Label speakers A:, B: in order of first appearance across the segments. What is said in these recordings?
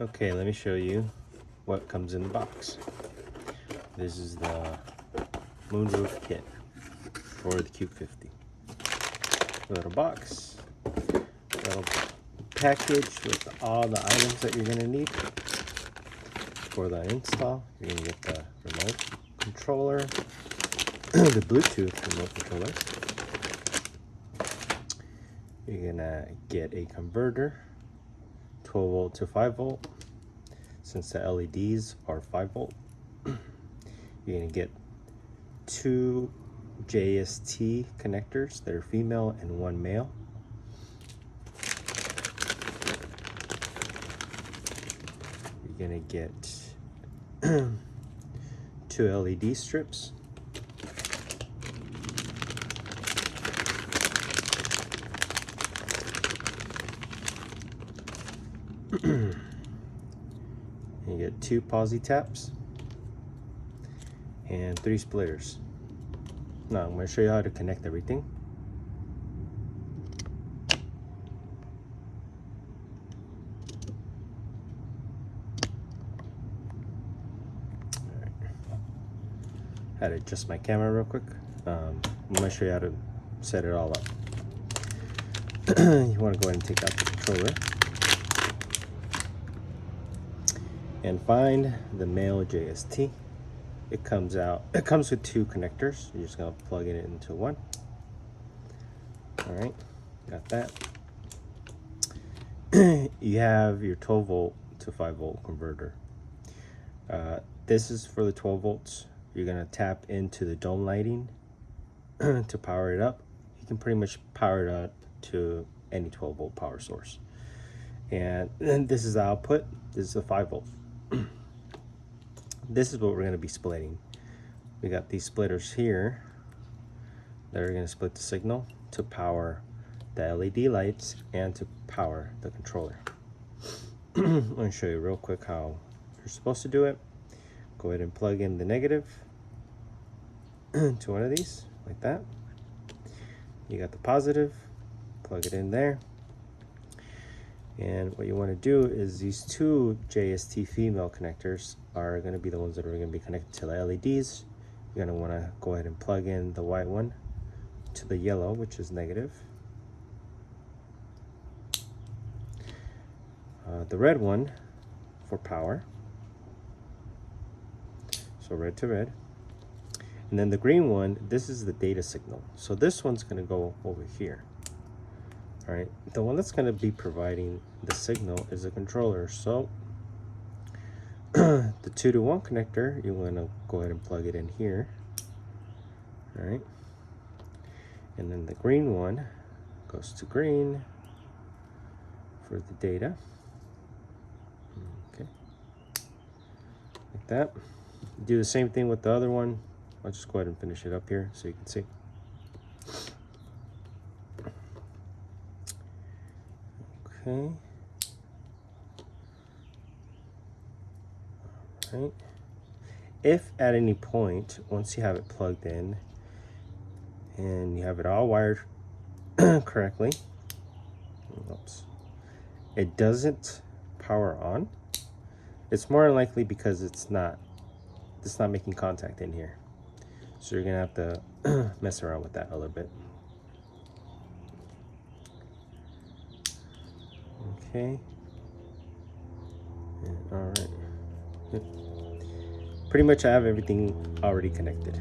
A: Okay, let me show you what comes in the box. This is the moonroof kit for the Q50. Little box, little package with all the items that you're gonna need for the install. You're gonna get the remote controller, the Bluetooth remote controller. You're gonna get a converter, 12 volt to 5 volt, since the LEDs are 5 volt. You're gonna get 2 JST connectors that are female and 1 male. You're gonna get 2 LED strips. You get 2 posi taps and 3 splitters. Now I'm going to show you how to connect everything. Alright. Had to adjust my camera real quick. I'm going to show you how to set it all up. You want to go ahead and take out the controller and find the male JST. It comes with 2 connectors. You're just gonna plug it into one. All right, got that. You have your 12 volt to 5 volt converter. This is for the 12 volts. You're gonna tap into the dome lighting to power it up. You can pretty much power it up to any 12 volt power source. And then this is the output. This is the 5 volt. This is what we're going to be splitting. We got these splitters here that are going to split the signal to power the LED lights and to power the controller. I'm going to show you real quick how you're supposed to do it. Go ahead and plug in the negative to one of these, like that. You got the positive, plug it in there. And what you want to do is these 2 JST female connectors are going to be the ones that are going to be connected to the LEDs. You're going to want to go ahead and plug in the white one to the yellow, which is negative. The red one for power. So red to red. And then the green one, this is the data signal. So this one's going to go over here. All right, the one that's going to be providing the signal is a controller. So the 2-to-1 connector, you want to go ahead and plug it in here. All right, and then the green one goes to green for the data. Okay, like that. Do the same thing with the other one. I'll just go ahead and finish it up here so you can see. Okay. All right. If at any point, once you have it plugged in and you have it all wired correctly, oops, it doesn't power on, it's more likely because it's not making contact in here. So you're gonna have to mess around with that a little bit. Okay. All right. Pretty much I have everything already connected.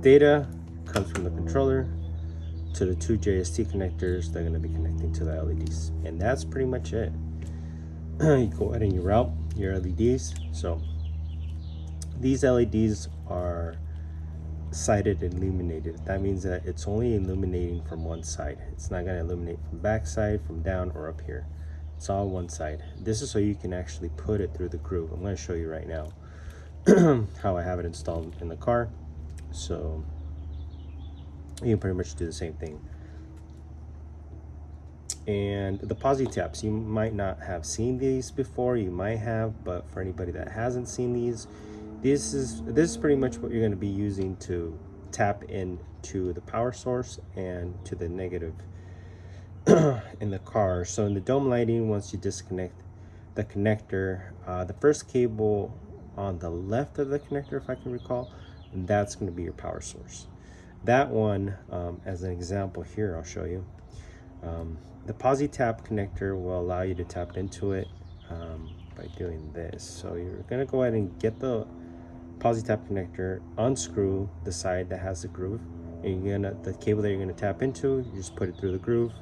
A: Data comes from the controller to the 2 JST connectors that are going to be connecting to the LEDs. And that's pretty much it. You go ahead and you route your LEDs. So these LEDs are sided and illuminated. That means that it's only illuminating from one side. It's not going to illuminate from back side, from down, or up here. It's all one side. This is so you can actually put it through the groove. I'm going to show you right now how I have it installed in the car. So you can pretty much do the same thing. And the posi taps, you might not have seen these before. You might have, but for anybody that hasn't seen these, this is pretty much what you're going to be using to tap into the power source and to the negative in the car. So in the dome lighting, once you disconnect the connector, the first cable on the left of the connector, if I can recall, that's going to be your power source. That one, as an example here, I'll show you. The posi tap connector will allow you to tap into it by doing this. So you're going to go ahead and get the posi tap connector, unscrew the side that has the groove, and the cable that you're gonna tap into, you just put it through the groove.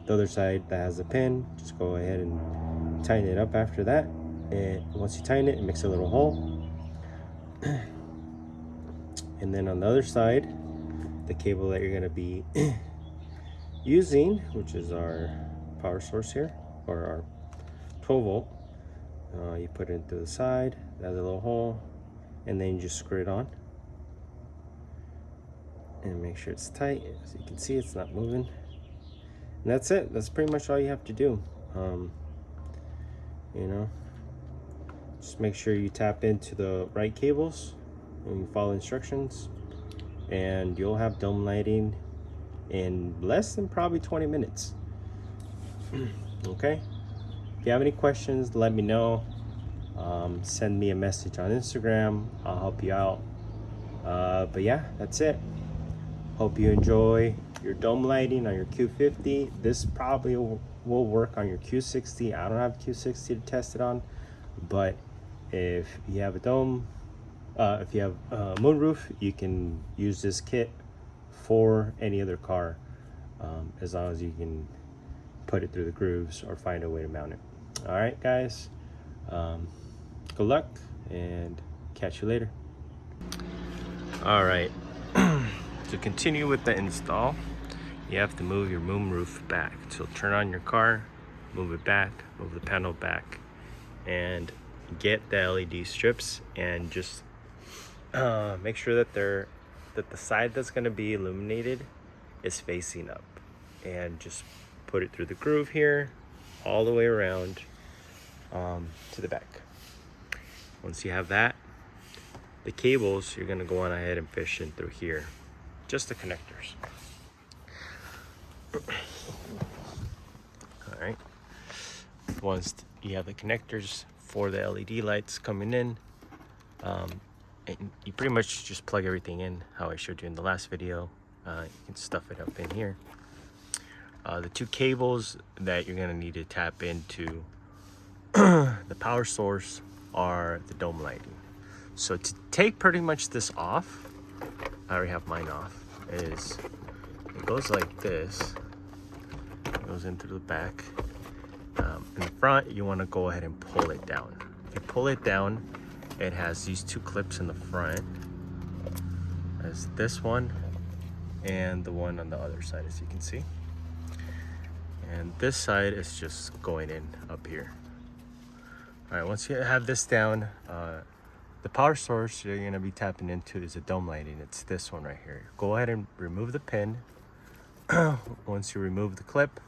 A: The other side that has the pin, just go ahead and tighten it up after that. And once you tighten it, it makes a little hole. And then on the other side, the cable that you're gonna be using, which is our power source here, or our 12 volt, you put it into the side, there's a little hole, and then you just screw it on and make sure it's tight. As you can see, it's not moving, and that's it. That's pretty much all you have to do. You know, just make sure you tap into the right cables and you follow instructions, and you'll have dome lighting in less than probably 20 minutes. Okay, if you have any questions, let me know. Send me a message on Instagram, I'll help you out. But yeah, that's it. Hope you enjoy your dome lighting on your Q50. This probably will work on your Q60. I don't have Q60 to test it on, but if you have a dome, if you have a moonroof, you can use this kit for any other car, as long as you can put it through the grooves or find a way to mount it. All right, guys. Good luck and catch you later. All right. To continue with the install, you have to move your moonroof back. So turn on your car, move it back, move the panel back, and get the LED strips, and just make sure that the side that's going to be illuminated is facing up, and just put it through the groove here all the way around to the back. Once you have that, the cables, you're going to go on ahead and fish in through here, just the connectors. All right, once you have the connectors for the LED lights coming in, and you pretty much just plug everything in how I showed you in the last video. You can stuff it up in here. The two cables that you're going to need to tap into the power source are the dome lighting. So to take pretty much this off, I already have mine off, is it goes like this. It goes in through the back. In the front, you want to go ahead and pull it down. If you pull it down, it has these two clips in the front. There's this one and the one on the other side, as you can see. And this side is just going in up here. All right, once you have this down, the power source you're going to be tapping into is a dome lighting. It's this one right here. Go ahead and remove the pin. Once you remove the clip,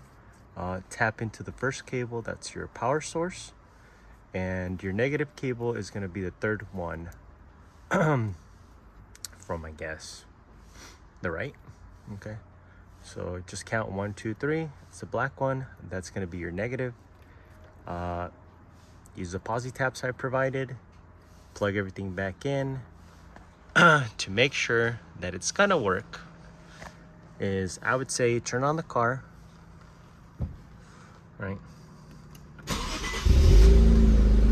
A: tap into the first cable. That's your power source. And your negative cable is going to be the third one from, I guess, the right. Okay. So just count 1, 2, 3. It's the black one. That's going to be your negative. Use the posi taps I provided. Plug everything back in. To make sure that it's gonna work, is I would say turn on the car, right?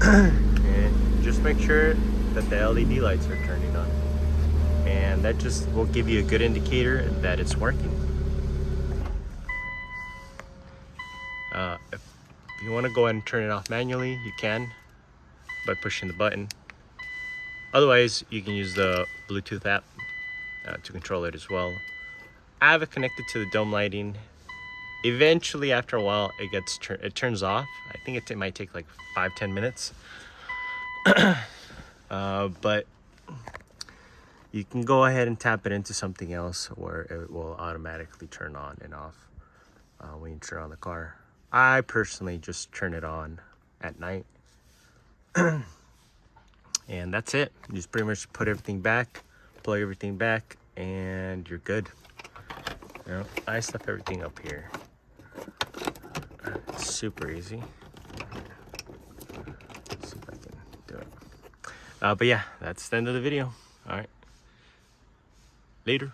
A: And just make sure that the LED lights are turning on, and that just will give you a good indicator that it's working. If you want to go ahead and turn it off manually, you can by pushing the button. Otherwise, you can use the Bluetooth app to control it as well. I have it connected to the dome lighting. Eventually, after a while, it turns off. I think it might take like 5-10 minutes. But you can go ahead and tap it into something else where it will automatically turn on and off when you turn on the car. I personally just turn it on at night. And that's it. You just pretty much put everything back, plug everything back, and you're good. You know, I stuff everything up here. It's super easy. But yeah, that's the end of the video. All right. Later.